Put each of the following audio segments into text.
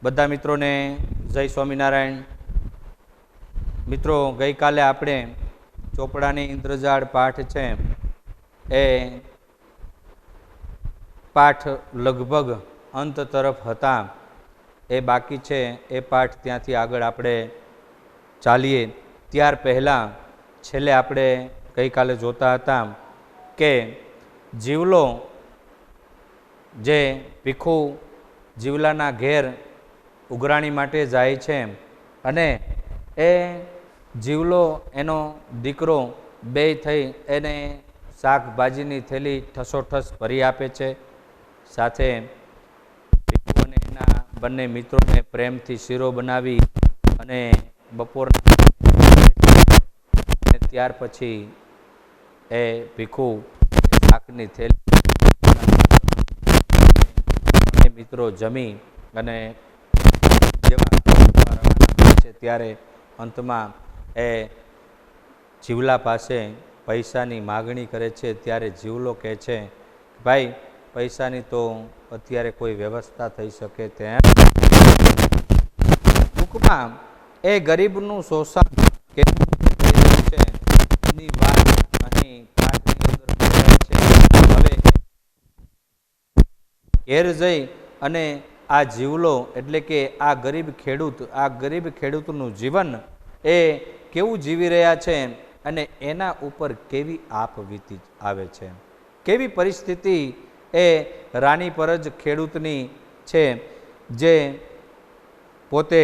બધા મિત્રોને જય સ્વામિનારાયણ। મિત્રો, ગઈકાલે આપણે ચોપડાની ઇન્દ્રજાળ પાઠ છે એ પાઠ લગભગ અંત તરફ હતા, એ બાકી છે। એ પાઠ ત્યાંથી આગળ આપણે ચાલીએ ત્યાર પહેલાં છેલ્લે આપણે ગઈકાલે જોતા હતા કે જીવલો જે ભીખુ જીવલાના ઘેર ઉઘરાણી માટે જાય છે અને એ જીવલો એનો દીકરો બે થઈ એને શાકભાજીની થેલી ઠસોઠસ ભરી આપે છે। સાથે ભીખુ અને એના બંને મિત્રોને પ્રેમથી શીરો બનાવી અને બપોરના ત્યાર પછી એ ભીખુ શાકની થેલી મિત્રો જમી અને છે ત્યારે અંતમાં એ જીવલા પાસે પૈસાની માગણી કરે છે। ત્યારે જીવલો કહે છે, ભાઈ પૈસાની તો અત્યારે કોઈ વ્યવસ્થા થઈ શકે તેમ ટૂંકમાં એ ગરીબનું શોષણ કેવું થઈ રહ્યું છે એની વાત અહીં પાઠની અંદર છે। હવે ઘેર જઈ અને આ જીવલો એટલે કે આ ગરીબ ખેડૂતનું જીવન એ કેવું જીવી રહ્યા છે અને એના ઉપર કેવી આપ વીતી આવે છે, કેવી પરિસ્થિતિ એ રાની પરજ ખેડૂતની છે, જે પોતે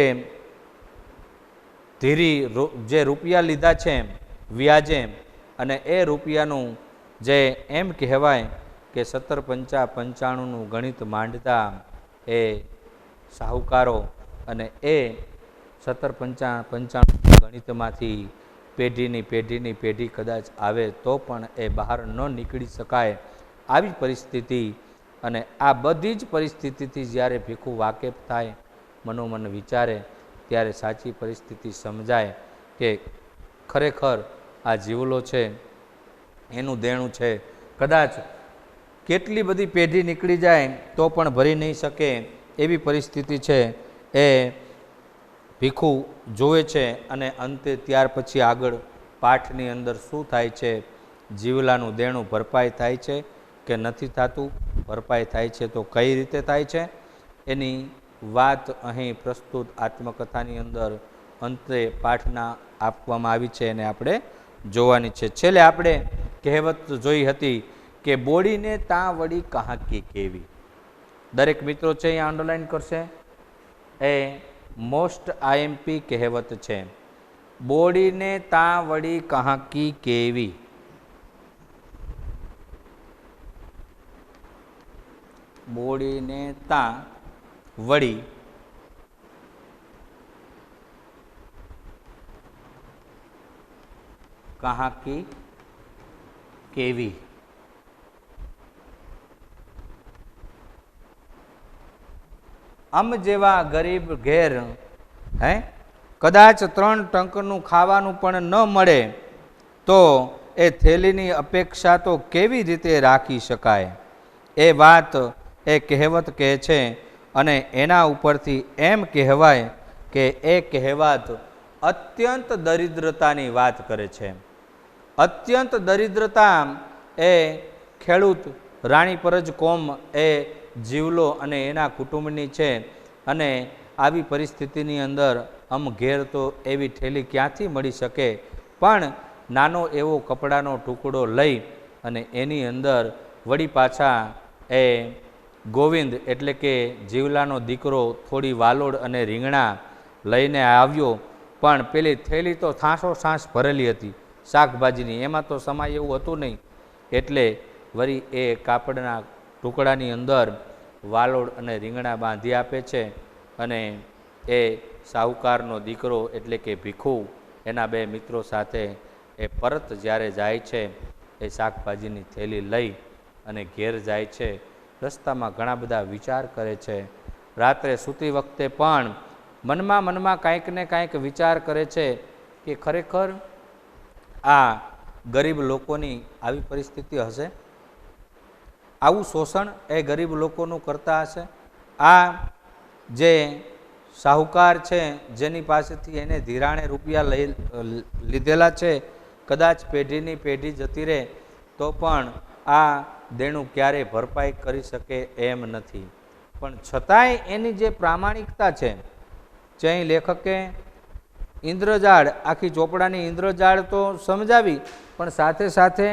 ધીરી જે રૂપિયા લીધા છે વ્યાજે અને એ રૂપિયાનું જે એમ કહેવાય કે 17 નું ગણિત માંડતા એ સાહુકારો અને એ 17 ગણિતમાંથી પેઢીની પેઢી કદાચ આવે તો પણ એ બહાર ન નીકળી શકાય આવી પરિસ્થિતિ। અને આ બધી જ પરિસ્થિતિથી જ્યારે ભીખુ વાકેફ થાય, મનોમન વિચારે, ત્યારે સાચી પરિસ્થિતિ સમજાય કે ખરેખર આ જીવલો છે એનું દેણું છે, કદાચ કેટલી બધી પેઢી નીકળી જાય તો પણ ભરી નહીં શકે એવી પરિસ્થિતિ છે એ ભીખુ જોવે છે। અને અંતે ત્યાર પછી આગળ પાઠની અંદર શું થાય છે, જીવલાનું દેણું ભરપાઈ થાય છે કે નથી થતું, ભરપાઈ થાય છે તો કઈ રીતે થાય છે, એની વાત અહીં પ્રસ્તુત આત્મકથાની અંદર અંતે પાઠના આપવામાં આવી છે અને આપણે જોવાની છે। છેલ્લે આપણે કહેવત જોઈ હતી કે બોડીને તાં વળી કહાકી કેવી। દરેક મિત્રો છે અહીંયા અંડરલાઈન કરશે, એ મોસ્ટ આઈએમપી કહેવત છે, બોડીને તાં વળી કહાકી કેવી। બોડીને તાં વળી કહાકી કેવી। જેવા ગરીબ ઘેર કદાચ 3 ટંકનું ખાવાનું પણ ન મળે તો એ થેલીની અપેક્ષા તો કેવી રીતે રાખી શકાય, એ વાત એ કહેવત કહે છે। અને એના ઉપરથી એમ કહેવાય કે એ કહેવત અત્યંત દરિદ્રતાની વાત કરે છે। અત્યંત દરિદ્રતા એ ખેડૂત રાણી પરજ કોમ એ જીવલો અને એના કુટુંબની છે। અને આવી પરિસ્થિતિની અંદર ઘેર તો એવી ઠેલી ક્યાંથી મળી શકે, પણ નાનો એવો કપડાનો ટુકડો લઈ અને એની અંદર વળી પાછા એ ગોવિંદ એટલે કે જીવલાનો દીકરો થોડી વાલોડ અને રીંગણા લઈને આવ્યો, પણ પેલી થેલી તો થાંસો સાંસ ભરેલી હતી શાકભાજીની, એમાં તો સમાય એવું હતું નહીં, એટલે વળી એ કાપડના ટુકડાની અંદર વાલોડ અને રીંગણા બાંધી આપે છે। અને એ સાહુકારનો દીકરો એટલે કે ભીખુ એના 2 મિત્રો સાથે એ પરત જ્યારે જાય છે, એ શાકભાજીની થેલી લઈ અને ઘેર જાય છે। રસ્તામાં ઘણા બધા વિચાર કરે છે, રાત્રે સૂતી વખતે પણ મનમાં કાંઈક ને કાંઈક વિચાર કરે છે કે ખરેખર આ ગરીબ લોકોની આવી પરિસ્થિતિ હશે, આવું શોષણ એ ગરીબ લોકોનું કરતા હશે। આ જે શાહુકાર છે જેની પાસેથી એને ધિરાણે રૂપિયા લીધેલા છે, કદાચ પેઢીની પેઢી જતી રહે તો પણ આ દેણું ક્યારેય ભરપાઈ કરી શકે એમ નથી. પણ છતાંય એની જે પ્રામાણિકતા છે, જે અહીં લેખકે ઇન્દ્રજાળ, આખી ચોપડાની ઇન્દ્રજાળ તો સમજાવી, પણ સાથે સાથે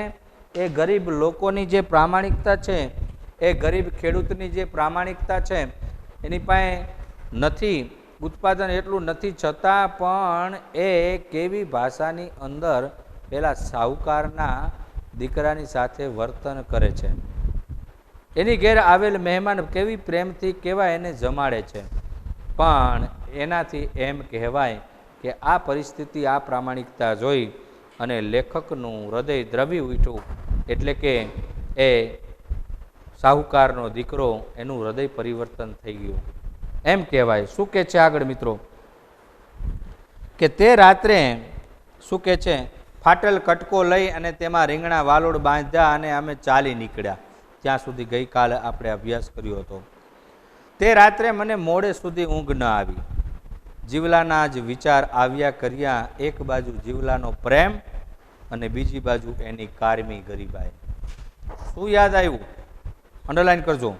એ ગરીબ લોકોની જે પ્રામાણિકતા છે, એ ગરીબ ખેડૂતની જે પ્રામાણિકતા છે, એની પાસે નથી, ઉત્પાદન એટલું નથી, છતાં પણ એ કેવી ભાષાની અંદર પેલા શાહુકારના દીકરાની સાથે વર્તન કરે છે. એની ઘેર આવેલ મહેમાન કેવી પ્રેમથી કેવા એને જમાડે છે. પણ એનાથી એમ કહેવાય કે આ પરિસ્થિતિ, આ પ્રામાણિકતા જોઈ અને લેખકનું હૃદય દ્રવી ઉઠ્યું, એટલે કે એ શાહુકારનો દીકરો, એનું હૃદય પરિવર્તન થઈ ગયું એમ કહેવાય. શું કે છે આગળ મિત્રો, કે તે રાત્રે શું કે છે, ફાટેલ કટકો લઈ અને તેમાં રીંગણા વાલોડ બાંધ્યા અને અમે ચાલી નીકળ્યા. ત્યાં સુધી ગઈકાલે આપણે અભ્યાસ કર્યો હતો. તે રાત્રે મને મોડે સુધી ઊંઘ ન આવી. જીવલાના જ વિચાર આવ્યા કર્યા, એક બાજુ જીવલાનો પ્રેમ અને બીજી બાજુ એની કારમી ગરીબાઈ. શું યાદ આવ્યું? અંડરલાઈન કરજો.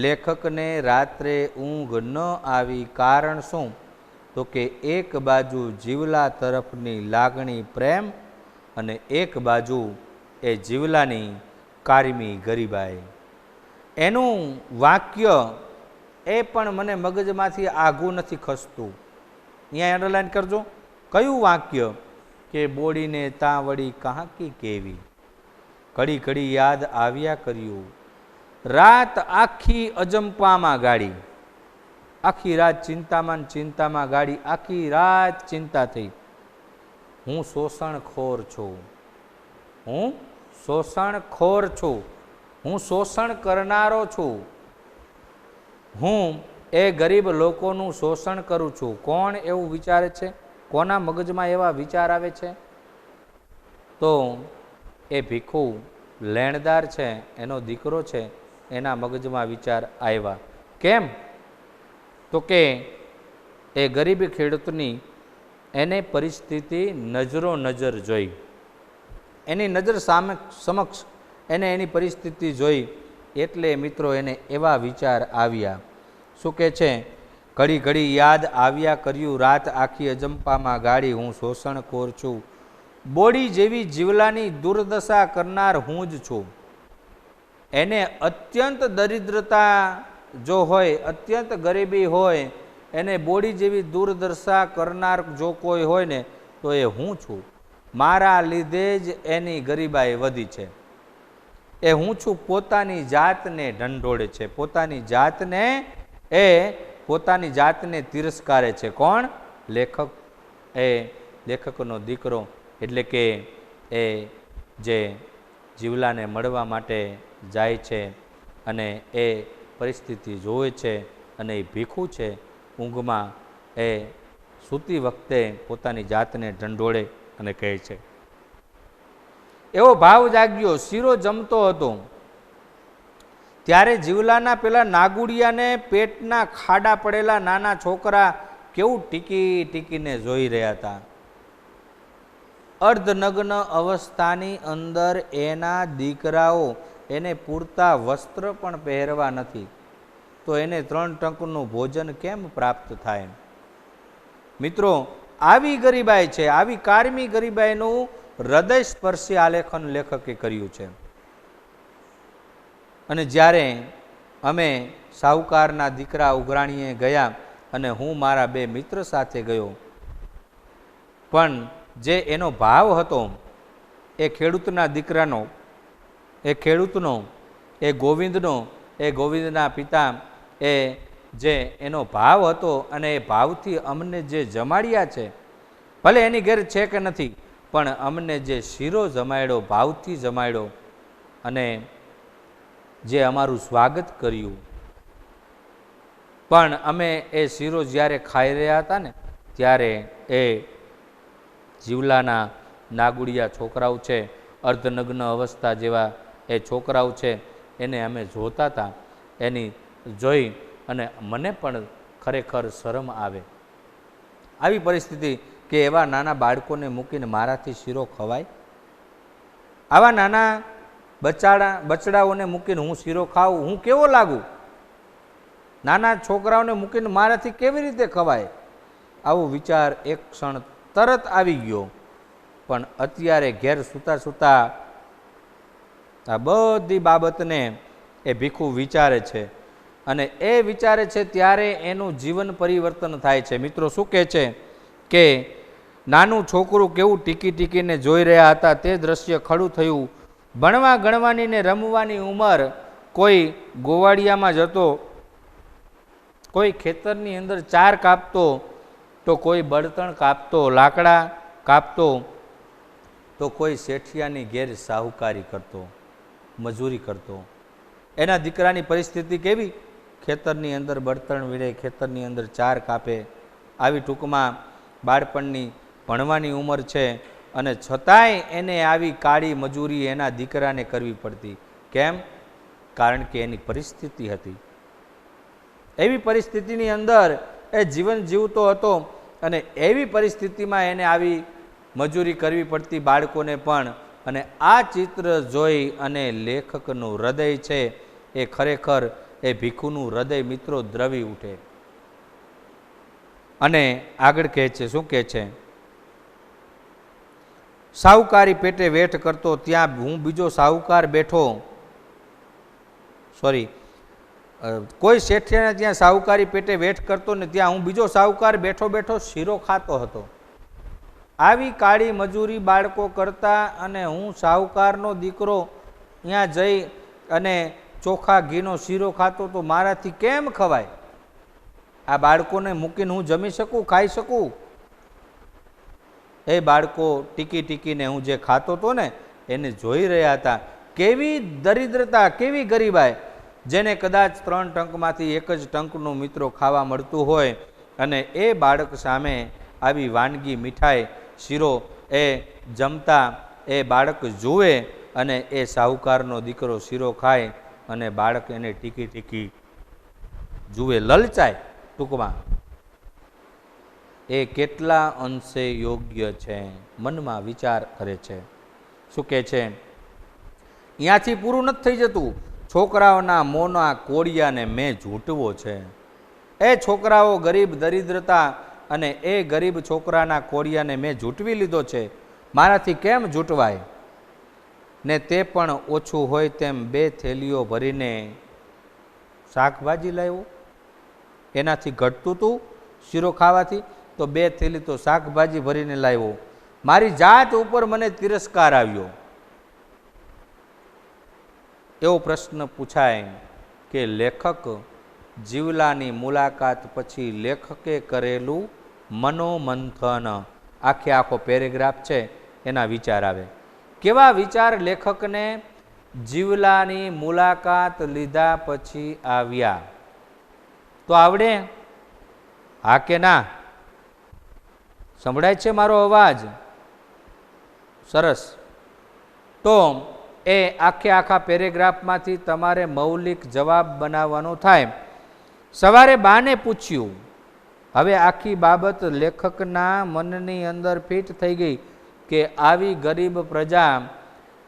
લેખકને રાત્રે ઊંઘ ન આવી, કારણ શું? તો કે એક બાજુ જીવલા તરફની લાગણી પ્રેમ અને એક બાજુ એ જીવલાની કારમી ગરીબાઈ. એનું વાક્ય એ પણ મને મગજમાંથી આઘું નથી ખસતું. અહીંયા અંડરલાઈન કરજો. કયું વાક્ય? કે બોડીને ત્યાં વળી કહાકી કેવી, ઘડી ઘડી યાદ આવ્યા કર્યું, રાત આખી અજંપામાં ગાડી, આખી રાત ચિંતામાં ચિંતામાં ગાડી, આખી રાત ચિંતા થઈ. હું શોષણખોર છું, હું શોષણખોર છું, હું શોષણ કરનારો છું, હું એ ગરીબ લોકોનું શોષણ કરું છું. કોણ એવું વિચારે છે? કોના મગજમાં એવા વિચાર આવે છે? તો એ ભીખુ લેણદાર છે, એનો દીકરો છે, એના મગજમાં વિચાર આવ્યા. કેમ? તો કે એ ગરીબ ખેડૂતની એને પરિસ્થિતિ નજરો નજર જોઈ, એની નજર સમક્ષ એને એની પરિસ્થિતિ જોઈ, એટલે મિત્રો એને એવા વિચાર આવ્યા. શું કે છે? ઘડી ઘડી યાદ આવ્યા કર્યું, રાત આખી અજંપામાં ગાડી, હું શોષણખોર છું, બોડી જેવી જીવલાની દુર્દશા કરનાર હું જ છું. એને અત્યંત દરિદ્રતા જો હોય, અત્યંત ગરીબી હોય, એને બોડી જેવી દુર્દશા કરનાર જો કોઈ હોય ને તો એ હું છું. મારા લીધે જ એની ગરીબાઈ વધી છે. એ હું છું. પોતાની જાતને ઢંઢોળે છે, પોતાની જાતને પોતાની જાતને તિરસ્કારે છે. કોણ? લેખક. એ લેખકનો દીકરો, એટલે કે એ જે જીવલાને મળવા માટે જાય છે અને એ પરિસ્થિતિ જોવે છે, અને એ ભીખું છે, ઊંઘમાં એ સૂતી વખતે પોતાની જાતને ઢંઢોળે અને કહે છે. એવો ભાવ જાગ્યો. શીરો જમતો હતો ત્યારે જીવલાના પેલા નાગુડિયાને પેટના ખાડા પડેલા નાના છોકરા કેવું ટીકી ટીકીને જોઈ રહ્યા હતા. અર્ધનગ્ન અવસ્થાની અંદર એના દીકરાઓ એને પૂરતા વસ્ત્ર પણ પહેરવા નથી, તો એને 3 ટંકનું ભોજન કેમ પ્રાપ્ત થાય? મિત્રો, આવી ગરીબાઈ છે, આવી કારમી ગરીબાઈનું હૃદય સ્પર્શી આલેખન લેખકે કર્યું છે. અને જ્યારે અમે શાહુકારના દીકરા ઉઘરાણીએ ગયા અને હું મારા 2 મિત્ર સાથે ગયો, પણ જે એનો ભાવ હતો એ ખેડૂતના દીકરાનો, એ ખેડૂતનો, એ ગોવિંદનો, એ ગોવિંદના પિતા, એ જે એનો ભાવ હતો અને એ ભાવથી અમને જે જમાડ્યા છે, ભલે એની ઘેર છે કે નથી, પણ અમને જે શીરો જમાડ્યો, ભાવથી જમાડ્યો અને જે અમારું સ્વાગત કર્યું, પણ અમે એ શીરો જ્યારે ખાઈ રહ્યા હતા ને ત્યારે એ જીવલાના નાગુડિયા છોકરાઓ છે, અર્ધનગ્ન અવસ્થા જેવા એ છોકરાઓ છે, એને અમે જોતા હતા. એની જોઈ અને મને પણ ખરેખર શરમ આવે. આવી પરિસ્થિતિ કે એવા નાના બાળકોને મૂકીને મારાથી શીરો ખવાય? આવા નાના બચડાઓને મૂકીને હું શીરો ખાઉં, હું કેવો લાગુ? નાના છોકરાઓને મૂકીને મારાથી કેવી રીતે ખવાય? આવો વિચાર એક ક્ષણ તરત આવી ગયો. પણ અત્યારે ઘેર સૂતા સૂતા આ બધી બાબતને એ ભીખુ વિચારે છે, અને એ વિચારે છે ત્યારે એનું જીવન પરિવર્તન થાય છે. મિત્રો શું કહે છે કે નાનું છોકરું કેવું ટીકી ટીકીને જોઈ રહ્યા હતા તે દ્રશ્ય ખડું થયું. ભણવા ગણવાની ને રમવાની ઉંમર. કોઈ ગોવાળિયામાં જતો, કોઈ ખેતરની અંદર ચાર કાપતો, તો કોઈ બળતણ કાપતો, લાકડા કાપતો, તો કોઈ શેઠિયાની ઘેર સાહુકારી કરતો, મજૂરી કરતો. એના દીકરાની પરિસ્થિતિ કેવી? ખેતરની અંદર બળતણ વીણે, ખેતરની અંદર ચાર કાપે. આવી ટૂંકમાં બાળપણની ભણવાની ઉંમર છે, અને છતાંય એને આવી કાળી મજૂરી એના દીકરાને કરવી પડતી. કેમ? કારણ કે એની પરિસ્થિતિ હતી. એવી પરિસ્થિતિની અંદર એ જીવન જીવતો હતો, અને એવી પરિસ્થિતિમાં એને આવી મજૂરી કરવી પડતી, બાળકોને પણ. અને આ ચિત્ર જોઈ અને લેખકનું હૃદય છે એ ખરેખર એ ભીખુનું હૃદય મિત્રો દ્રવી ઉઠે. અને આગળ કહે છે, શું કહે છે? સાહુકારી પેટે વેઠ કરતો, ત્યાં હું બીજો સાહુકાર બેઠો. કોઈ શેઠિયાને ત્યાં સાહુકારી પેટે વેઠ કરતો ને ત્યાં હું બીજો સાહુકાર બેઠો બેઠો શીરો ખાતો હતો. આવી કાળી મજૂરી બાળકો કરતા, અને હું સાહુકારનો દીકરો ત્યાં જઈ અને ચોખા ઘીનો શીરો ખાતો, તો મારાથી કેમ ખવાય? આ બાળકોને મૂકીને હું જમી શકું, ખાઈ શકું? એ બાળકો ટીકી ટીકીને હું જે ખાતો હતો ને એને જોઈ રહ્યા હતા. કેવી દરિદ્રતા, કેવી ગરીબાઈ! જેને કદાચ 3 ટંકમાંથી એક જ ટંકનું મિત્રો ખાવા મળતું હોય, અને એ બાળક સામે આવી વાનગી, મીઠાઈ, શીરો એ જમતા એ બાળક જુએ, અને એ સાહુકારનો દીકરો શીરો ખાય, અને બાળક એને ટીકી ટીકી જુએ, લલચાય. ટૂંકમાં એ કેટલા અંશે યોગ્ય છે? મનમાં વિચાર કરે છે. શું કહે છે? અહીંયાથી પૂરું નથી થઈ જતું. છોકરાઓના મોંના કોળિયાને મેં ઝૂંટવો છે. એ છોકરાઓ ગરીબ, દરિદ્રતા, અને એ ગરીબ છોકરાના કોળિયાને મેં ઝૂંટવી લીધો છે. મારાથી કેમ ઝૂંટવાય? ને તે પણ ઓછું હોય તેમ 2 થેલીઓ ભરીને શાકભાજી લાવ્યો. એનાથી ઘટતું હતું શીરો ખાવાથી, તો 2 થેલી તો શાકભાજી ભરીને લાવ્યો. મારી જાત ઉપર મને તિરસ્કાર આવ્યો. એવો પ્રશ્ન પૂછાય કે લેખક જીવલાની મુલાકાત પછી લેખકે કરેલું મનોમંથન, આખો પેરેગ્રાફ છે એના વિચાર આવે. કેવા વિચાર લેખકને જીવલાની મુલાકાત લીધા પછી આવ્યા? તો આવડે? હા કે ના? સંભળાય છે મારો અવાજ? સરસ. તો એ આખા પેરેગ્રાફમાંથી તમારે મૌલિક જવાબ બનાવવાનો થાય. સવારે બાને પૂછ્યું. હવે આખી બાબત લેખકના મનની અંદર ફિટ થઈ ગઈ કે આવી ગરીબ પ્રજા,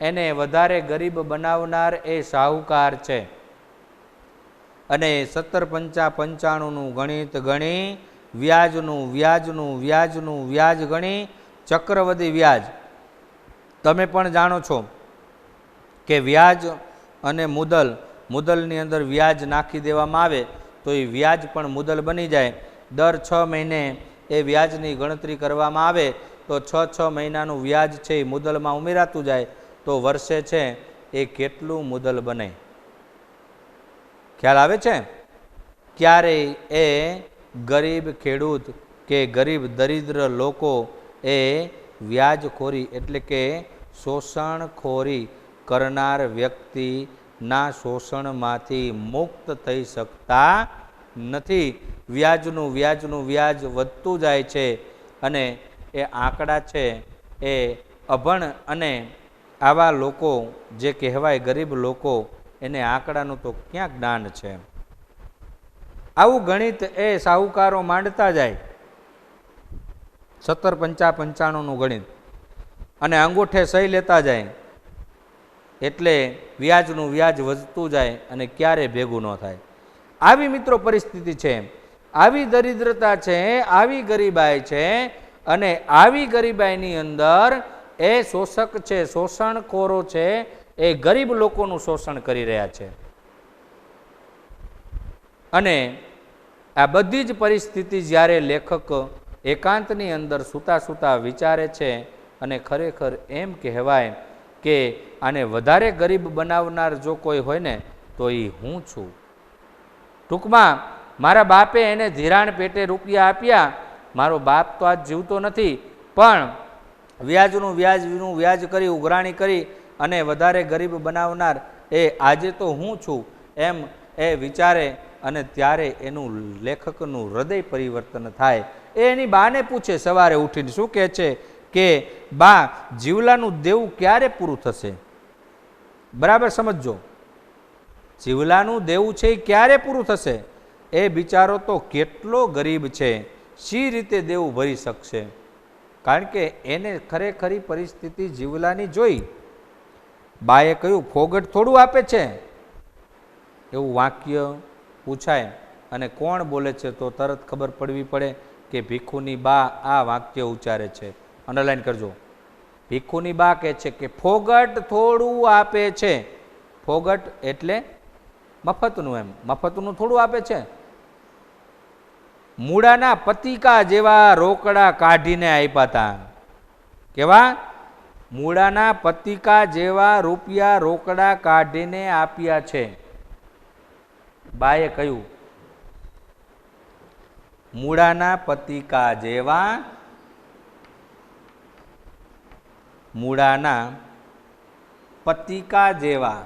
એને વધારે ગરીબ બનાવનાર એ સાહુકાર છે. અને 17,5,95નું ગણિત ગણી, વ્યાજનું વ્યાજ ગણી, ચક્રવૃદ્ધિ વ્યાજ. તમે પણ જાણો છો કે વ્યાજ અને મુદલની અંદર વ્યાજ નાખી દેવામાં આવે તો એ વ્યાજ પણ મુદલ બની જાય. દર 6 મહિને એ વ્યાજની ગણતરી કરવામાં આવે તો 6 મહિનાનું વ્યાજ છે એ મુદલમાં ઉમેરાતું જાય, તો વર્ષે છે એ કેટલું મુદલ બને? ખ્યાલ આવે છે? ક્યારેય એ ગરીબ ખેડૂત કે ગરીબ દરિદ્ર લોકો એ વ્યાજખોરી એટલે કે શોષણખોરી કરનાર વ્યક્તિના શોષણમાંથી મુક્ત થઈ શકતા નથી. વ્યાજનું વ્યાજ વધતું જાય છે, અને એ આંકડા છે એ અભણ, અને આવા લોકો જે કહેવાય ગરીબ લોકો, એને આંકડાનું તો ક્યાં જ્ઞાન છે? આવું ગણિત એ સાહુકારો માંડતા જાય, 17 પંચા 95નું ગણિત, અને અંગૂઠે સહી લેતા જાય, એટલે વ્યાજનું વ્યાજ વધતું જાય અને ક્યારે ભેગું ન થાય. આવી મિત્રો પરિસ્થિતિ છે, આવી દરિદ્રતા છે, આવી ગરીબાઈ છે, અને આવી ગરીબાઈની અંદર એ શોષક છે, શોષણખોરો છે, એ ગરીબ લોકોનું શોષણ કરી રહ્યા છે. અને આ બધી જ પરિસ્થિતિ જ્યારે લેખક એકાંતની અંદર સૂતા સૂતા વિચારે છે, અને ખરેખર એમ કહેવાય કે આને વધારે ગરીબ બનાવનાર જો કોઈ હોય ને તો એ હું છું. ટૂંકમાં મારા બાપે એને ધિરાણ પેટે રૂપિયા આપ્યા, મારો બાપ તો આજ જીવતો નથી, પણ વ્યાજનું વ્યાજ કરી, ઉઘરાણી કરી અને વધારે ગરીબ બનાવનાર એ આજે તો હું છું, એમ એ વિચારે. અને ત્યારે એનું લેખકનું હૃદય પરિવર્તન થાય. એ એની બાને પૂછે સવારે ઉઠીને, શું કહે છે કે બા, જીવલાનું દેવું ક્યારે પૂરું થશે? બરાબર સમજો, જીવલાનું દેવું છે એ ક્યારે પૂરું થશે? એ બિચારો તો કેટલો ગરીબ છે, શી રીતે દેવું ભરી શકશે? કારણ કે એને ખરેખરી પરિસ્થિતિ જીવલાની જોઈ. બાએ કહ્યું, ફોગટ થોડું આપે છે? એવું વાક્ય પૂછાય અને કોણ બોલે છે તો તરત ખબર પડવી પડે કે ભીખુની બા આ વાક્ય ઉચ્ચારે છે. અંડરલાઈન કરજો. ભીખુની બા કહે છે કે ફોગટ થોડું આપે છે. ફોગટ એટલે મફતનું, એમ મફતનું થોડું આપે છે. મૂળાના પતિકા જેવા રોકડા કાઢીને આપ્યા હતા. કેવા? મૂળાના પતિકા જેવા રૂપિયા રોકડા કાઢીને આપ્યા છે. બાએ કહ્યું, મૂળાના પતિકા જેવા, મૂળાના પતિકા જેવા,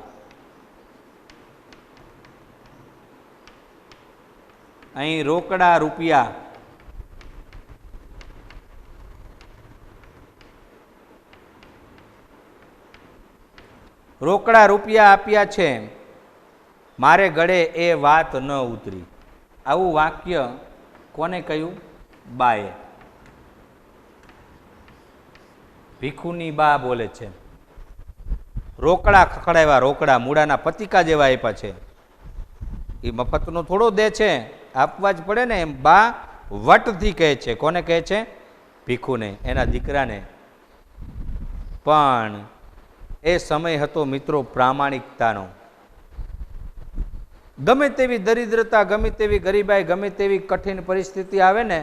અહીં રોકડા રૂપિયા, રોકડા રૂપિયા આપ્યા છે, મારે ગળે એ વાત ન ઉતરી. આવું વાક્ય કોને કહ્યું? બાએ. ભીખુની બા બોલે છે. રોકડા ખખડાવ્યા, રોકડા મૂળાના પતિકા જેવા આપ્યા છે. એ મફતનો થોડો દે છે, આપવા જ પડે ને. એમ બા વટથી કહે છે. કોને કહે છે? ભીખુને, એના દીકરાને. પણ એ સમય હતો મિત્રો પ્રામાણિકતાનો. ગમે તેવી દરિદ્રતા, ગમે તેવી ગરીબાઈ, ગમે તેવી કઠિન પરિસ્થિતિ આવે ને,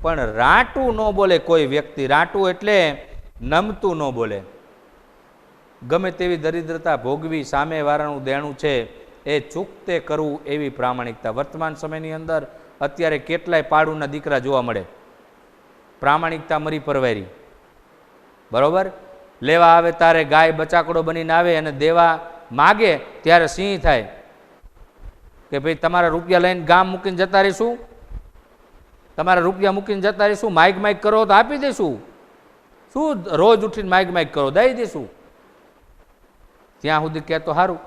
પણ રાટું ન બોલે કોઈ વ્યક્તિ. રાટું એટલે નમતું ન બોલે. ગમે તેવી દરિદ્રતા ભોગવી, સામેવાળાનું દેણું છે એ ચૂકતે કરવું, એવી પ્રામાણિકતા. વર્તમાન સમયની અંદર અત્યારે કેટલાય પાડુના દીકરા જોવા મળે, પ્રામાણિકતા મરી પરવારી. બરોબર? લેવા આવે ત્યારે ગાય બચાકડો બનીને આવે, અને દેવા માગે ત્યારે સિંહ થાય કે ભાઈ તમારા રૂપિયા લઈને ગામ મૂકીને જતા રહીશું, તમારા રૂપિયા મૂકીને જતા રહીશું, માઇક કરો તો આપી દઈશું. શું રોજ ઉઠીને માઇક કરો, દઈ દઈશું. ત્યાં સુધી કહેતો સારું,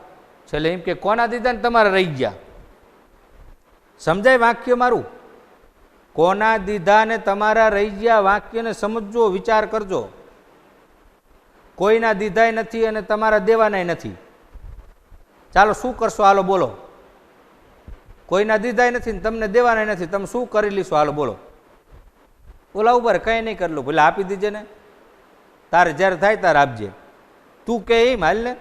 છેલ્લે એમ કે કોના દીધા ને તમારે રહી ગયા. સમજાય વાક્ય મારું? કોના દીધા ને તમારા રહી ગયા વાક્યને સમજો, વિચાર કરજો. કોઈના દીધાય નથી અને તમારા દેવાનાય નથી. ચાલો શું કરશો? હાલો બોલો. કોઈના દીધાય નથી ને તમને દેવાનાય નથી, તમે શું કરી લીશો? હાલો બોલો. ઓલા ઉપર કંઈ નહીં કરેલું, ભલે આપી દીજે ને, તારે જ્યારે થાય ત્યારે આપજે. તું કે એમ હાલ ને,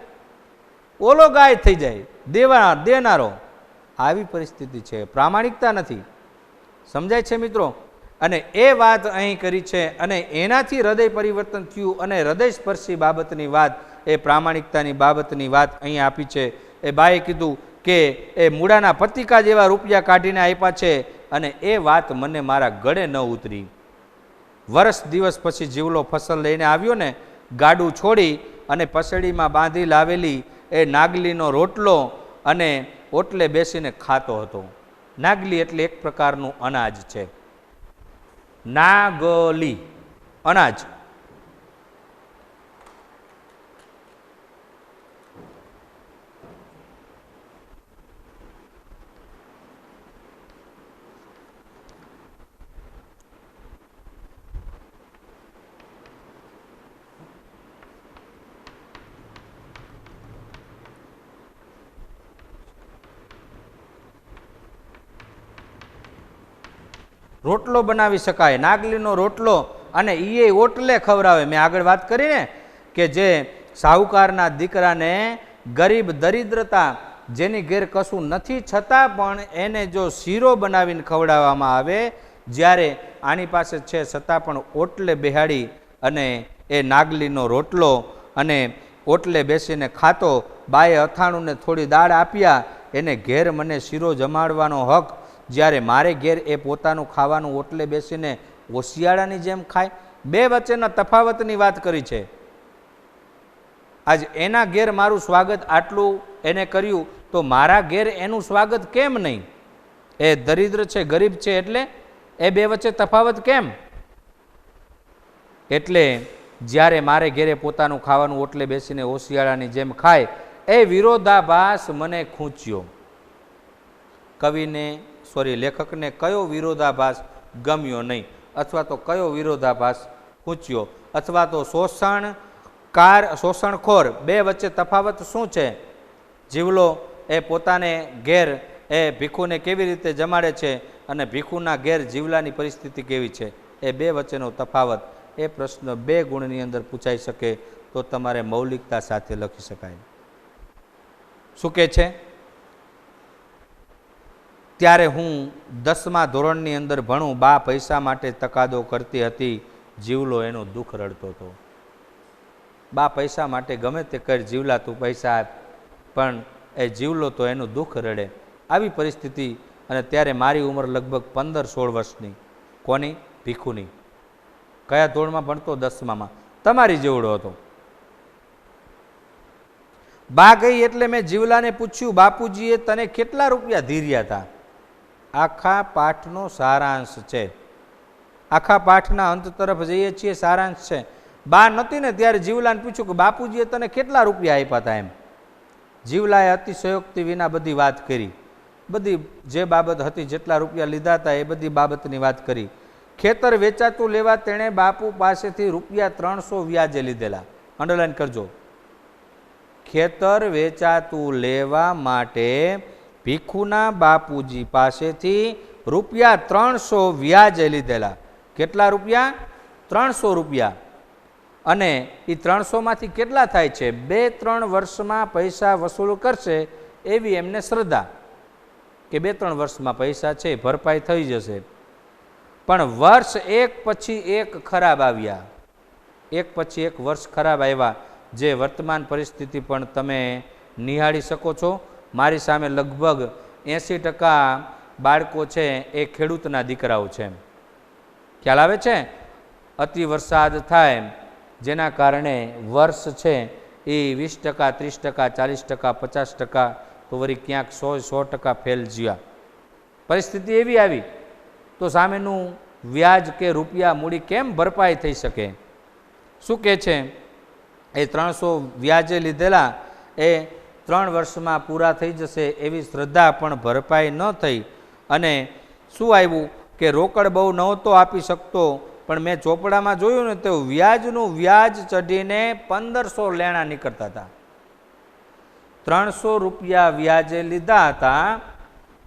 ઓલો ગાય થઈ જાય, દેનારો. આવી પરિસ્થિતિ છે, પ્રામાણિકતા નથી. સમજાય છે મિત્રો? અને એ વાત અહીં કરી છે, અને એનાથી હૃદય પરિવર્તન થયું, અને હૃદય સ્પર્શી બાબતની વાત, એ પ્રામાણિકતાની બાબતની વાત અહીં આપી છે. એ બાએ કીધું કે એ મૂળાના પતિકા જેવા રૂપિયા કાઢીને આપ્યા છે, અને એ વાત મને મારા ગળે ન ઉતરી. વર્ષ દિવસ પછી જીવલો ફસલ લઈને આવ્યો ને, ગાડું છોડી અને પસડીમાં બાંધી લાવેલી એ નાગલીનો રોટલો અને ઓટલે બેસીને ખાતો હતો. નાગલી એટલે એક પ્રકારનું અનાજ છે. નાગલી અનાજ. રોટલો બનાવી શકાય, નાગલીનો રોટલો, અને એ ઓટલે ખવડાવે. મેં આગળ વાત કરીને કે જે સાહુકારના દીકરાને ગરીબ દરિદ્રતા, જેની ઘેર કશું નથી છતાં પણ એને જો શીરો બનાવીને ખવડાવવામાં આવે, જ્યારે આની પાસે છે છતાં પણ ઓટલે બેહાડી અને એ નાગલીનો રોટલો અને ઓટલે બેસીને ખાતો. બાએ અથાણુંને થોડી દાળ આપ્યા, એને ઘેર મને શીરો જમાડવાનો હક, જ્યારે મારે ઘેર એ પોતાનું ખાવાનું ઓટલે બેસીને ઓશિયાળાની જેમ ખાય. બે વચ્ચેના તફાવતની વાત કરી છે. આજ એના ઘેર મારું સ્વાગત આટલું એને કર્યું, તો મારા ઘેર એનું સ્વાગત કેમ નહીં? એ દરિદ્ર છે, ગરીબ છે, એટલે એ બે વચ્ચે તફાવત કેમ? એટલે જ્યારે મારે ઘેરે પોતાનું ખાવાનું ઓટલે બેસીને ઓશિયાળાની જેમ ખાય, એ વિરોધાભાસ મને ખૂંચ્યો. લેખકને કયો વિરોધાભાસ ગમ્યો નહીં, અથવા તો કયો વિરોધાભાસ ખૂંચ્યો, અથવા તો શોષણખોર બે વચ્ચે તફાવત શું છે? જીવલો એ પોતાને ઘેર એ ભીખુને કેવી રીતે જમાડે છે, અને ભીખુના ઘેર જીવલાની પરિસ્થિતિ કેવી છે, એ બે વચ્ચેનો તફાવત, એ પ્રશ્ન બે ગુણની અંદર પૂછાઈ શકે તો તમારે મૌલિકતા સાથે લખી શકાય. શું કહે છે? ત્યારે હું 10મા ધોરણની અંદર ભણું, બા પૈસા માટે તકાદો કરતી હતી, જીવલો એનું દુઃખ રડતો હતો. બા પૈસા માટે ગમે તે કર, જીવલા તું પૈસા આપ, પણ એ જીવલો તો એનું દુઃખ રડે. આવી પરિસ્થિતિ. અને ત્યારે મારી ઉંમર લગભગ 15-16 વર્ષની. કોની? ભીખુની. કયા ધોરણમાં ભણતો? 10મામાં. તમારી જેવડો હતો. બા ગઈ એટલે મેં જીવલાને પૂછ્યું, બાપુજીએ તને કેટલા રૂપિયા ધીર્યા હતા? આખા પાઠનો સારાંશ છે. આખા પાઠના અંત તરફ જઈએ છીએ, સારાંશ છે. બા નહોતી ને ત્યારે જીવલાને પૂછ્યું કે બાપુજીએ તને કેટલા રૂપિયા આપ્યા હતા? એમ જીવલાએ અતિશયોક્તિ વિના બધી વાત કરી. બધી જે બાબત હતી, જેટલા રૂપિયા લીધા હતા એ બધી બાબતની વાત કરી. ખેતર વેચાતું લેવા તેણે બાપુ પાસેથી રૂપિયા 300 વ્યાજે લીધેલા. અંડરલાઈન કરજો. ખેતર વેચાતું લેવા માટે ભીખુના બાપુજી પાસેથી રૂપિયા 300 વ્યાજે લીધેલા. કેટલા રૂપિયા? 300 રૂપિયા. અને એ 300માંથી કેટલા થાય છે? 2-3 વર્ષમાં પૈસા વસૂલ કરશે એવી એમને શ્રદ્ધા, કે 2-3 વર્ષમાં પૈસા છે ભરપાઈ થઈ જશે. પણ વર્ષ એક પછી એક ખરાબ આવ્યા. એક પછી એક વર્ષ ખરાબ આવ્યા, જે વર્તમાન પરિસ્થિતિ પણ તમે નિહાળી શકો છો. મારી સામે લગભગ 80% બાળકો છે એ ખેડૂતના દીકરાઓ છે. ખ્યાલ આવે છે? અતિ વરસાદ થાય જેના કારણે વર્ષ છે એ 20%, 30%, 40%, 50%, તો વળી ક્યાંક 100% ફેલ જ્યા. પરિસ્થિતિ એવી આવી તો સામેનું વ્યાજ કે રૂપિયા મૂડી કેમ ભરપાઈ થઈ શકે? શું કહે છે? એ 300 વ્યાજે લીધેલા એ 3 વર્ષમાં પૂરા થઈ જશે એવી શ્રદ્ધા, પણ ભરપાઈ ન થઈ. અને શું આવ્યું કે રોકડ બહુ નહોતો આપી શકતો, પણ મેં ચોપડામાં જોયું ને તો વ્યાજનું વ્યાજ ચઢીને 1500 લેણા નીકળતા હતા. 300 રૂપિયા વ્યાજે લીધા હતા,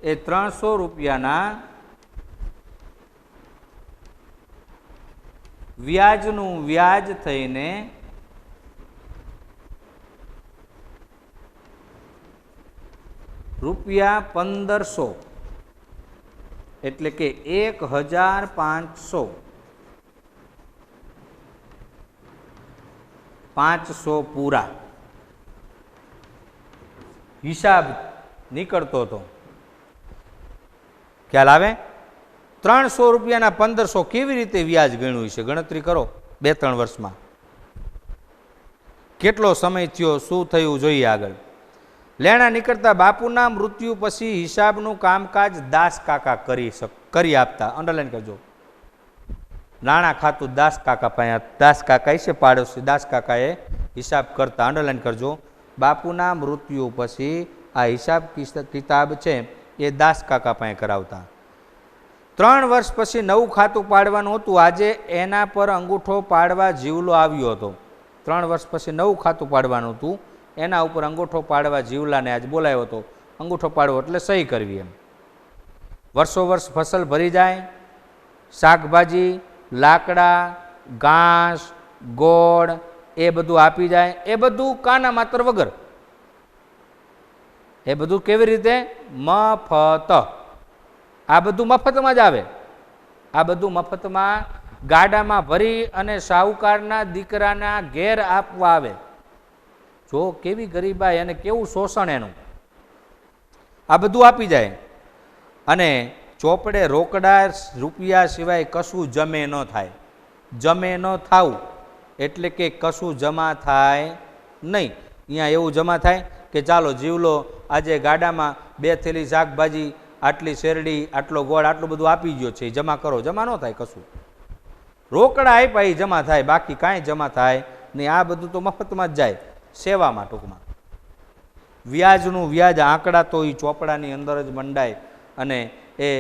એ 300 રૂપિયાના વ્યાજનું વ્યાજ થઈને રૂપિયા 1500, એટલે કે 1500. 500 પૂરા હિસાબ નીકળતો હતો. ખ્યાલ આવે? 300 રૂપિયાના 1500 કેવી રીતે વ્યાજ ગણ્યું છે? ગણતરી કરો. 2-3 વર્ષમાં કેટલો સમય થયો, શું થયું જોઈએ આગળ. લેણા નીકળતા બાપુના મૃત્યુ પછી હિસાબનું કામકાજ દાસ કાકા કરી આપતા. અંડરલાઈન કરજો. નાણાં ખાતું દાસ કાકા પાસે, દાસ કાકા છે પાડોશી, દાસ કાકાએ હિસાબ કરતા. અંડરલાઈન કરજો. બાપુના મૃત્યુ પછી આ હિસાબ કિતાબ છે એ દાસ કાકા પાસે કરાવતા. 3 વર્ષ પછી નવું ખાતું પાડવાનું હતું. આજે એના પર અંગૂઠો પાડવા જીવલો આવ્યો હતો. 3 વર્ષ પછી નવું ખાતું પાડવાનું હતું, એના ઉપર અંગૂઠો પાડવા જીવલાને આજ બોલાવ્યો હતો. અંગૂઠો પાડવો એટલે સહી કરવી. એમ વર્ષો વર્ષ ફસલ ભરી જાય, શાકભાજી, લાકડા, ઘાસ, ગોળ એ બધું આપી જાય, એ બધું કાના માત્ર વગર. એ બધું કેવી રીતે? મફત. આ બધું મફતમાં જ આવે. આ બધું મફતમાં ગાડામાં ભરી અને શાહુકારના દીકરાના ઘેર આપવા આવે. જો કેવી ગરીબાઈ અને કેવું શોષણ એનું. આ બધું આપી જાય અને ચોપડે રોકડા રૂપિયા સિવાય કશું જમે ન થાય. જમે ન થાવું એટલે કે કશું જમા થાય નહીં. અહીંયા એવું જમા થાય કે ચાલો જીવલો આજે ગાડામાં 2 થેલી શાકભાજી, આટલી શેરડી, આટલો ગોળ, આટલું બધું આપી ગયો છે, જમા કરો. જમા ન થાય કશું. રોકડા આપ્યા એ જમા થાય, બાકી કાંઈ જમા થાય નહીં. આ બધું તો મફતમાં જ જાય, સેવામાં ટૂંકમાં. વ્યાજનું વ્યાજ આંકડા તો એ ચોપડાની અંદર જ મંડાય અને એ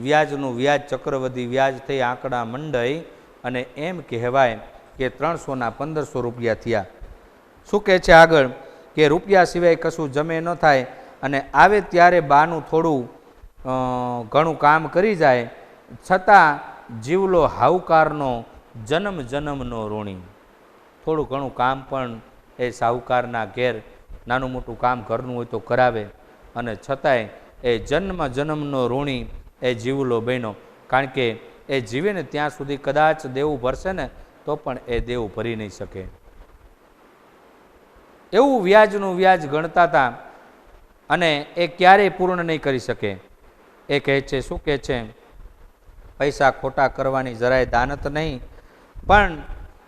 વ્યાજનું વ્યાજ ચક્રવૃદ્ધિ વ્યાજ થઈ આંકડા મંડાઈ અને એમ કહેવાય કે 300 ના 1500 રૂપિયા થયા. શું કહે છે આગળ કે રૂપિયા સિવાય કશું જમે ન થાય અને આવે ત્યારે બાનું થોડું ઘણું કામ કરી જાય, છતાં જીવલો સાહુકારનો જન્મ જન્મનો ઋણી. થોડું ઘણું કામ પણ એ સાહુકારના ઘેર નાનું મોટું કામ ઘરનું હોય તો કરાવે અને છતાંય એ જન્મ જન્મનો ઋણી એ જીવલો બન્યો. કારણ કે એ જીવે ને ત્યાં સુધી કદાચ દેવું ભરશે ને તો પણ એ દેવું ભરી નહીં શકે. એવું વ્યાજનું વ્યાજ ગણતા હતા અને એ ક્યારેય પૂર્ણ નહીં કરી શકે. એ કહે છે, શું કહે છે? પૈસા ખોટા કરવાની જરાય દાનત નહીં, પણ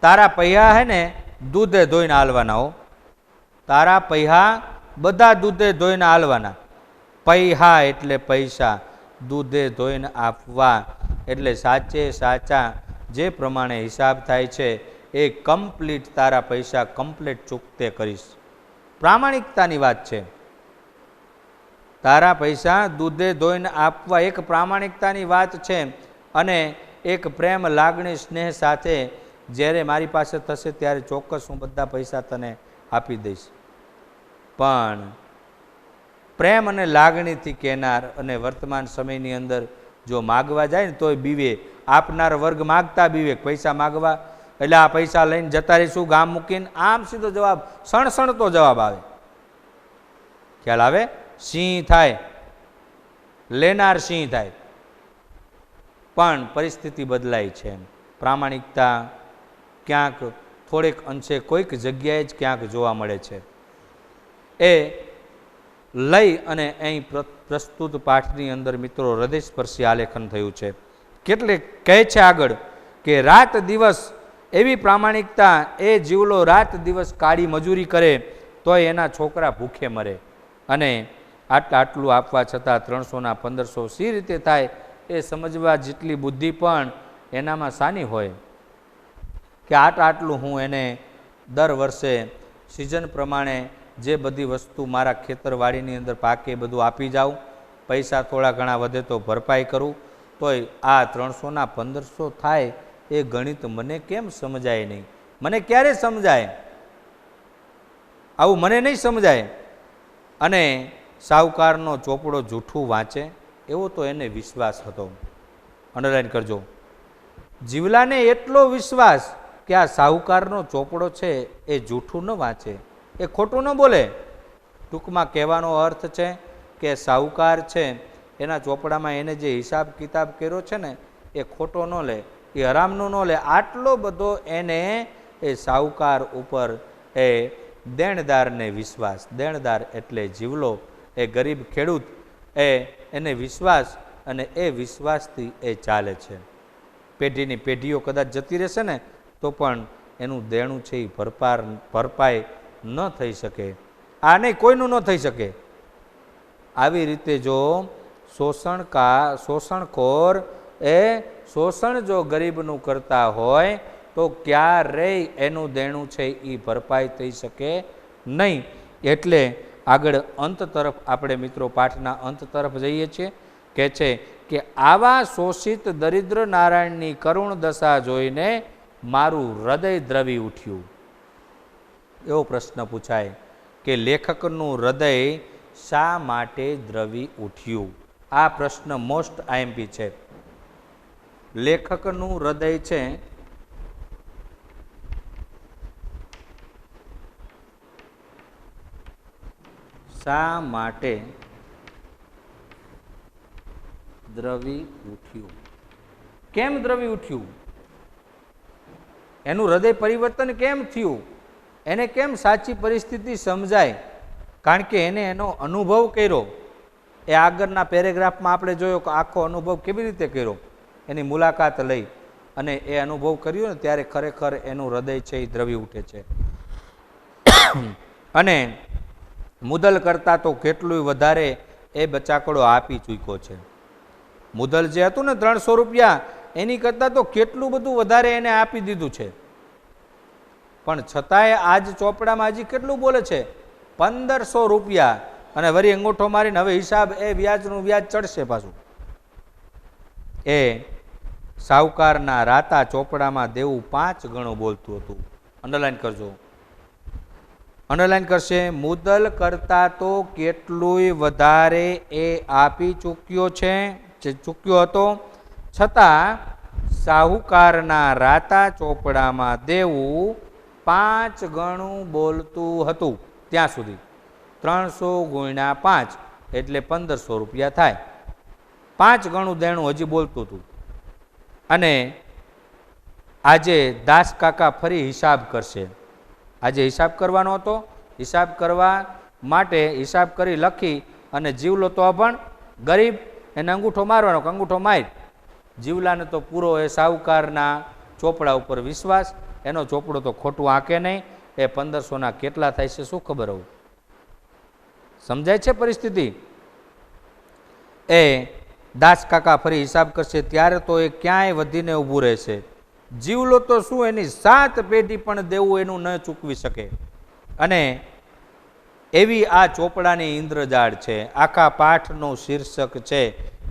તારા પૈસા હે ને દૂધે ધોઈને હાલવાના હો. તારા પૈસા બધા દૂધે ધોઈને હાલવાના. પૈસા એટલે પૈસા, દૂધે ધોઈને આપવા એટલે સાચે સાચા જે પ્રમાણે હિસાબ થાય છે એ કમ્પ્લીટ તારા પૈસા કમ્પ્લીટ ચૂકતે કરીશ. પ્રામાણિકતાની વાત છે. તારા પૈસા દૂધે ધોઈને આપવા એક પ્રામાણિકતાની વાત છે અને એક પ્રેમ, લાગણી, સ્નેહ સાથે જ્યારે મારી પાસે થશે ત્યારે ચોક્કસ હું બધા પૈસા તને આપી દઈશ. પણ પ્રેમ અને લાગણીથી કહેનાર અને વર્તમાન સમયની અંદર જો માગવા જાય ને તોય બીવે. આપનાર વર્ગ માગતા બીવે. પૈસા માગવા એટલે આ પૈસા લઈને જતા રહીશું ગામ મૂકીને, આમ સીધો જવાબ, સણસણતો જવાબ આવે. ખ્યાલ આવે? સિંહ થાય, લેનાર સિંહ થાય. પણ પરિસ્થિતિ બદલાય છે. પ્રામાણિકતા ક્યાંક થોડેક અંશે કોઈક જગ્યાએ જ ક્યાંક જોવા મળે છે. એ લઈ અને અહીં પ્રસ્તુત પાઠની અંદર મિત્રો હૃદયસ્પર્શી આલેખન થયું છે. કેટલે કહે છે આગળ કે રાત દિવસ એવી પ્રામાણિકતા, એ જીવલો રાત દિવસ કાળી મજૂરી કરે તોય એના છોકરા ભૂખે મરે અને આટલું આપવા છતાં 300 ના 1500 સી રીતે થાય એ સમજવા જેટલી બુદ્ધિ પણ એનામાં સાની હોય કે આટલું હું એને દર વર્ષે સિઝન પ્રમાણે જે બધી વસ્તુ મારા ખેતરવાડીની અંદર પાકે બધું આપી જાઉં, પૈસા થોડા ઘણા વધે તો ભરપાઈ કરું, તોય આ 300 ના 1500 થાય એ ગણિત મને કેમ સમજાય નહીં? મને ક્યારે સમજાય? આવું મને નહીં સમજાય. અને સાહુકારનો ચોપડો જૂઠું વાંચે એવો તો એને વિશ્વાસ હતો. અંડરલાઈન કરજો. જીવલાને એટલો વિશ્વાસ કે આ સાહુકારનો ચોપડો છે એ જૂઠું ન વાંચે, એ ખોટું ન બોલે. ટૂંકમાં કહેવાનો અર્થ છે કે સાહુકાર છે એના ચોપડામાં એને જે હિસાબ કિતાબ કર્યો છે ને એ ખોટો ન લે, એ હરામનું ન લે. આટલો બધો એને એ સાહુકાર ઉપર એ દેણદારને વિશ્વાસ. દેણદાર એટલે જીવલો, એ ગરીબ ખેડૂત, એને વિશ્વાસ અને એ વિશ્વાસથી એ ચાલે છે. પેઢીની પેઢીઓ કદાચ જતી રહેશે ને તો પણ એનું દેણું છે એ ભરપાઈ ન થઈ શકે. આ નહીં, કોઈનું ન થઈ શકે. આવી રીતે જો શોષણખોર એ શોષણ જો ગરીબનું કરતા હોય તો ક્યારેય એનું દેણું છે એ ભરપાઈ થઈ શકે નહીં. એટલે આગળ અંત તરફ આપણે મિત્રો પાઠના અંત તરફ જઈએ છીએ. કહે છે કે આવા શોષિત દરિદ્ર નારાયણની કરુણ દશા જોઈને મારું હૃદય દ્રવી ઉઠ્યું. એવો પ્રશ્ન પૂછાય કે લેખકનું હૃદય શા માટે દ્રવી ઉઠ્યું? આ પ્રશ્ન મોસ્ટ આઈએમપી છે. લેખકનું હૃદય છે શા માટે દ્રવી ઉઠ્યું? કેમ દ્રવી ઉઠ્યું? એનું હૃદય પરિવર્તન કેમ થયું? એને કેમ સાચી પરિસ્થિતિ સમજાય? કારણ કે એને એનો અનુભવ કર્યો. એ આગળના પેરેગ્રાફમાં આપણે જોયો કે આખો અનુભવ કેવી રીતે કર્યો, એની મુલાકાત લઈ અને એ અનુભવ કર્યો ને ત્યારે ખરેખર એનું હૃદય છે એ દ્રવી ઉઠે છે. અને મુદલ કરતાં તો કેટલું વધારે એ બચાકડો આપી ચૂક્યો છે. મુદલ જે હતું ને 300 રૂપિયા, એની કરતાં તો કેટલું બધું વધારે એને આપી દીધું છે. પણ છતાંય આજ ચોપડામાં હજી કેટલું બોલે છે? 1500 રૂપિયા. અને વળી અંગૂઠો મારીને હવે હિસાબ એ વ્યાજનું વ્યાજ ચડશે પાછું. એ સાહુકારના રાતા ચોપડામાં દેવું 5 ગણું બોલતું હતું. અંડરલાઈન કરજો, અંડરલાઈન કરશે. મુદલ કરતા તો કેટલુંય વધારે એ આપી ચૂક્યો છે, ચૂક્યો હતો. છતાં સાહુકારના રાતા ચોપડામાં દેવું 5 ગણું બોલતું હતું. ત્યાં સુધી 300 ગુણ્યા 5 એટલે 1500 રૂપિયા થાય. 5 ગણું દેણું હજી બોલતું હતું. અને આજે દાસ કાકા ફરી હિસાબ કરશે. આજે હિસાબ કરવાનો હતો. હિસાબ કરવા માટે હિસાબ કરી લખી અને જીવલો તો અભણ, ગરીબ, એને અંગૂઠો મારવાનો. અંગૂઠો મારી જીવલાને તો પૂરો એ સાહુકારના ચોપડા ઉપર વિશ્વાસ. એનો ચોપડો તો ખોટું આંકે નહીં. એ 1500ના કેટલા થાય છે શું ખબર હોવું? સમજાય છે પરિસ્થિતિ? એ દાસ કાકા ફરી હિસાબ કરશે ત્યારે તો એ ક્યાંય વધીને ઊભું રહેશે. જીવલો તો શું, એની 7 પેઢી પણ દેવું એનું ન ચૂકવી શકે. અને એવી આ ચોપડાની ઇન્દ્રજાળ છે. આખા પાઠનું શીર્ષક છે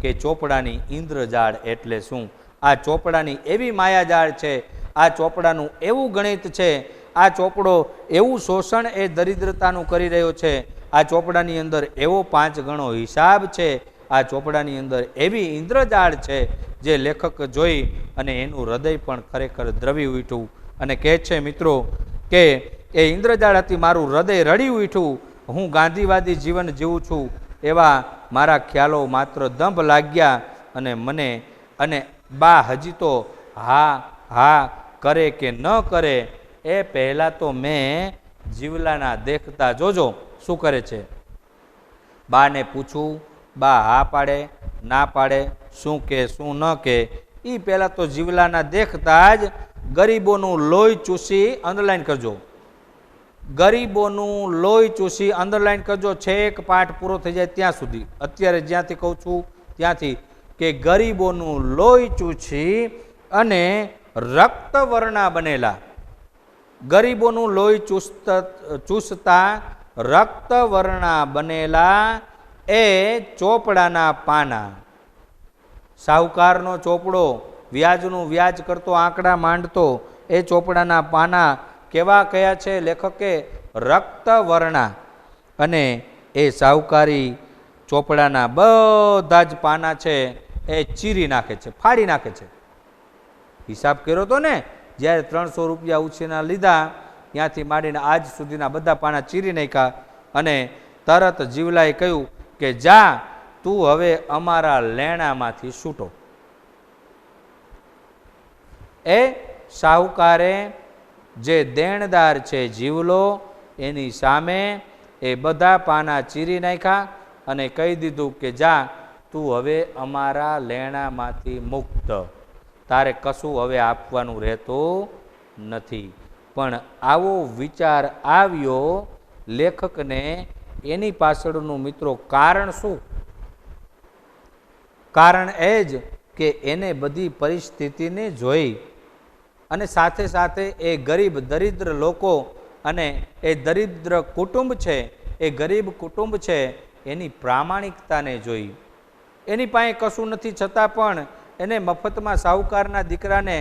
કે ચોપડાની ઇન્દ્રજાળ એટલે શું? આ ચોપડાની એવી માયાજાળ છે. આ ચોપડાનું એવું ગણિત છે. આ ચોપડો એવું શોષણ એ દરિદ્રતાનું કરી રહ્યો છે. આ ચોપડાની અંદર એવો 5 ગણો હિસાબ છે. આ ચોપડાની અંદર એવી ઇન્દ્રજાળ છે જે લેખક જોઈ અને એનું હૃદય પણ ખરેખર દ્રવી ઉઠ્યું. અને કહે છે મિત્રો કે એ ઇન્દ્રજાળ હતી, મારું હૃદય રડી ઉઠ્યું. હું ગાંધીવાદી જીવન જીવું છું એવા મારા ખ્યાલો માત્ર દંભ લાગ્યા. અને મને અને બા હજી તો હા હા કરે કે ન કરે એ પહેલાં તો મેં જીવલાના દેખતા જોજો શું કરે છે. બાને પૂછું, બા હા પાડે ના પાડે, શું કે શું ન કે. એ પહેલાં તો જીવલાના દેખતા જ ગરીબોનું લોહી ચૂસી, અંડરલાઈન કરજો, ગરીબોનું લોહી ચૂસી, અંડરલાઈન કરજો, છેક પાઠ પૂરો થઈ જાય ત્યાં સુધી. અત્યારે જ્યાંથી કહું છું ત્યાંથી કે ગરીબોનું લોહી ચૂસી અને રક્તવર્ણા બનેલા, ગરીબોનું લોહી ચૂસતા રક્તવર્ણા બનેલા એ ચોપડાના પાના. સાહુકારનો ચોપડો વ્યાજનું વ્યાજ કરતો, આંકડા માંડતો, એ ચોપડાના પાના કેવા કયા છે? લેખકે રક્તવર્ણા. અને એ સાહુકારી ચોપડાના બધા જ પાના છે એ ચીરી નાખે છે, ફાડી નાખે છે. હિસાબ કર્યો તો ને, જ્યારે 300 રૂપિયા ઉછીના લીધા ત્યાંથી માંડીને આજ સુધીના બધા પાના ચીરી નાખ્યા. અને તરત જીવલાએ કહ્યું કે જા તું હવે અમારા લેણામાંથી છૂટો. એ સાહુકારે જે દેણદાર છે જીવલો, એની સામે એ બધા પાના ચીરી નાખ્યા અને કહી દીધું કે જા તું હવે અમારા લેણામાંથી મુક્ત, તારે કશું હવે આપવાનું રહેતું નથી. પણ આવો વિચાર આવ્યો લેખકને. એની પાછળનું મિત્રો કારણ શું? કારણ એ જ કે એને બધી પરિસ્થિતિને જોઈ અને સાથે સાથે એ ગરીબ દરિદ્ર લોકો અને એ દરિદ્ર કુટુંબ છે, એ ગરીબ કુટુંબ છે, એની પ્રામાણિકતાને જોઈ. એની પાસે કશું નથી છતાં પણ એને મફતમાં સાહુકારના દીકરાને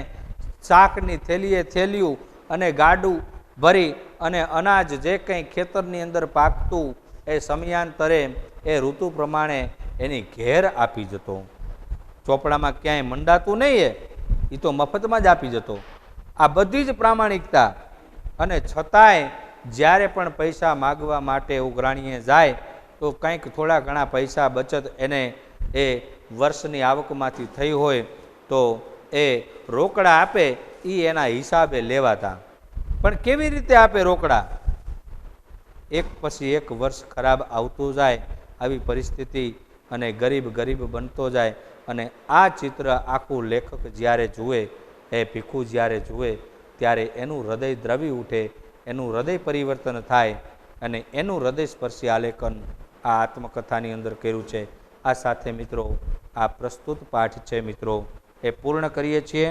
શાકની થેલીએ થેલ્યું અને ગાડું ભરી અને અનાજ જે કંઈ ખેતરની અંદર પાકતું એ સમયાંતરે એ ઋતુ પ્રમાણે એની ઘેર આપી જતો. ચોપડામાં ક્યાંય મંડાતું નહીં. એ તો મફતમાં જ આપી જતો. આ બધી જ પ્રામાણિકતા, અને છતાંય જ્યારે પણ પૈસા માગવા માટે ઉઘરાણીએ જાય તો કંઈક થોડા ઘણા પૈસા બચત એને એ વર્ષની આવકમાંથી થઈ હોય તો એ રોકડા આપે, એ એના હિસાબે લેવાતા. પણ કેવી રીતે આપે રોકડા? એક પછી એક વર્ષ ખરાબ આવતું જાય, આવી પરિસ્થિતિ, અને ગરીબ ગરીબ બનતો જાય. અને આ ચિત્ર આખું લેખક જ્યારે જુએ, એ ભીખુ જ્યારે જુએ, ત્યારે એનું હૃદય દ્રવી ઉઠે, એનું હૃદય પરિવર્તન થાય, અને એનું હૃદય સ્પર્શી આલેખન આ આત્મકથાની અંદર કર્યું છે. આ સાથે મિત્રો આ પ્રસ્તુત પાઠ છે મિત્રો એ પૂર્ણ કરીએ છીએ.